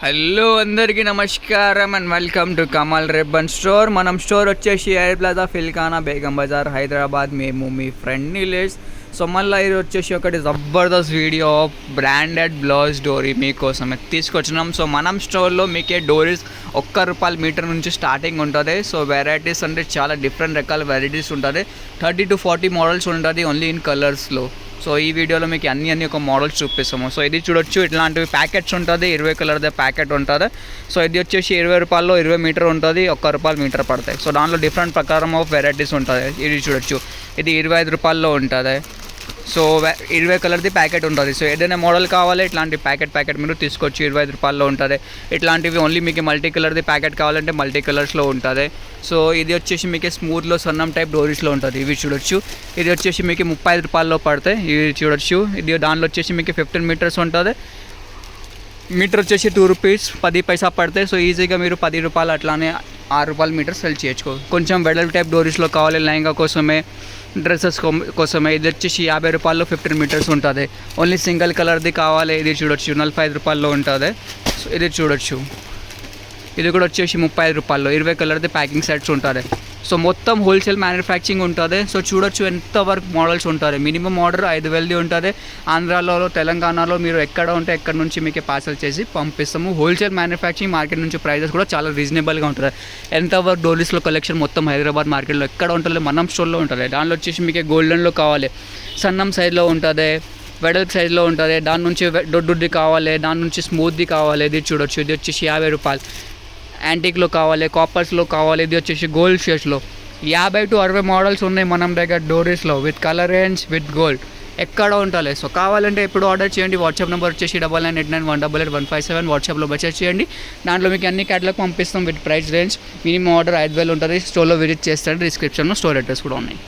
Hello అందరికీ నమస్కారం and welcome to Kamal ribbon store. మనం స్టోర్ వచ్చేసి ఎయిర్ ప్లాజా ఫిల్ఖానా బేగం బజార్ హైదరాబాద్. మేము మీ ఫ్రెండ్ నీలేష్. సో మళ్ళీ ఇది వచ్చేసి ఒకటి జబర్దస్త్ వీడియో ఆఫ్ బ్రాండెడ్ బ్లౌజ్ డోరీ మీకోసం తీసుకొచ్చినాం. సో మనం స్టోర్లో మీకే డోరీస్ ₹1 మీటర్ నుంచి స్టార్టింగ్ ఉంటుంది. సో వెరైటీస్ అంటే చాలా డిఫరెంట్ రకాల వెరైటీస్ ఉంటుంది. 30 to 40 మోడల్స్ ఉంటుంది ఓన్లీ ఇన్ కలర్స్లో. సో ఈ వీడియోలో మీకు అన్ని ఒక మోడల్స్ చూపిస్తాము. సో ఇది చూడొచ్చు, ఇట్లాంటివి ప్యాకెట్స్ ఉంటుంది. 20 కలర్దే ప్యాకెట్ ఉంటుంది. సో ఇది వచ్చేసి ₹20 20 మీటర్ ఉంటుంది. ₹1 మీటర్ పడతాయి. సో దాంట్లో డిఫరెంట్ ప్రకారం ఆఫ్ వెరైటీస్ ఉంటుంది. ఇది చూడొచ్చు, ఇది ₹25 ఉంటుంది. సో 20 కలర్ది ప్యాకెట్ ఉంటుంది. సో ఏదైనా మోడల్ కావాలి ఇట్లాంటి ప్యాకెట్ మీరు తీసుకోవచ్చు. ₹25 ఉంటుంది. ఇట్లాంటివి ఓన్లీ మీకు మల్టీ కలర్ది ప్యాకెట్ కావాలంటే మల్టీ కలర్స్లో ఉంటుంది. సో ఇది వచ్చేసి మీకు స్మూత్లో సన్నం టైప్ డోరీస్లో ఉంటుంది. ఇవి చూడొచ్చు, ఇది వచ్చేసి మీకు ₹35 పడతాయి. ఇవి చూడొచ్చు, ఇది దాంట్లో వచ్చేసి మీకు 15 మీటర్స్ ఉంటుంది. మీటర్ వచ్చేసి ₹2 10 పైసా పడతాయి. సో ఈజీగా మీరు ₹10 అట్లానే ₹6 మీటర్ సెల్ చేయొచ్చు. కొంచెం వెడల్ టైప్ డోరీస్లో కావాలి, లెహంగా కోసమే, డ్రెస్సెస్ కోసమే. ఇది వచ్చేసి ₹50 15 మీటర్స్ ఉంటుంది. ఓన్లీ సింగిల్ కలర్ది కావాలి. ఇది చూడొచ్చు, ₹45 ఉంటుంది. సో ఇది చూడొచ్చు, ఇది కూడా వచ్చేసి ₹35 20 కలర్ది ప్యాకింగ్ సెట్స్ ఉంటుంది. సో మొత్తం హోల్సేల్ మ్యానుఫ్యాక్చరింగ్ ఉంటుంది. సో చూడొచ్చు ఎంతవరకు మోడల్స్ ఉంటుంది. మినిమం ఆర్డర్ 5,000 ఉంటుంది. ఆంధ్రాలో, తెలంగాణలో మీరు ఎక్కడ ఉంటే ఎక్కడ నుంచి మీకు పార్సల్ చేసి పంపిస్తాము. హోల్సేల్ మ్యానుఫ్యాక్చరింగ్ మార్కెట్ నుంచి ప్రైజెస్ కూడా చాలా రీజనబుల్గా ఉంటుంది. ఎంతవరకు డోరీస్లో కలెక్షన్ మొత్తం హైదరాబాద్ మార్కెట్లో ఎక్కడ ఉంటుందో మనం స్టోర్లో ఉంటుంది. దాంట్లో వచ్చేసి మీకు గోల్డెన్లో కావాలి, సన్నం సైజ్లో ఉంటుంది, వెడల్పు సైజ్లో ఉంటుంది. దాని నుంచి దొడ్డుది కావాలి, దాని నుంచి స్మూత్ది కావాలి. ఇది చూడొచ్చు, ఇది వచ్చేసి ₹50. యాంటిక్లో కావాలి, కాపర్స్లో కావాలి. ఇది వచ్చేసి గోల్డ్ షేడ్స్లో 50 to 60 మోడల్స్ ఉన్నాయి మనం దగ్గర డోరీస్లో, with colour range, with gold ఎక్కడ ఉంటుంది. సో కావాలంటే ఇప్పుడు ఆర్డర్ చేయండి. వాట్సాప్ నెంబర్ వచ్చేసి 9989188157 వాట్సాప్లో మెసేజ్ చేయండి. దాంట్లో మీకు అన్ని క్యాటలాగ్ పంపిస్తాం with price range. Minimum order 5,000 ఉంటుంది. స్టోర్లో విజిట్ చేస్తాడు. డిస్క్రిప్షన్లో స్టోర్ అడ్రస్ కూడా ఉన్నాయి.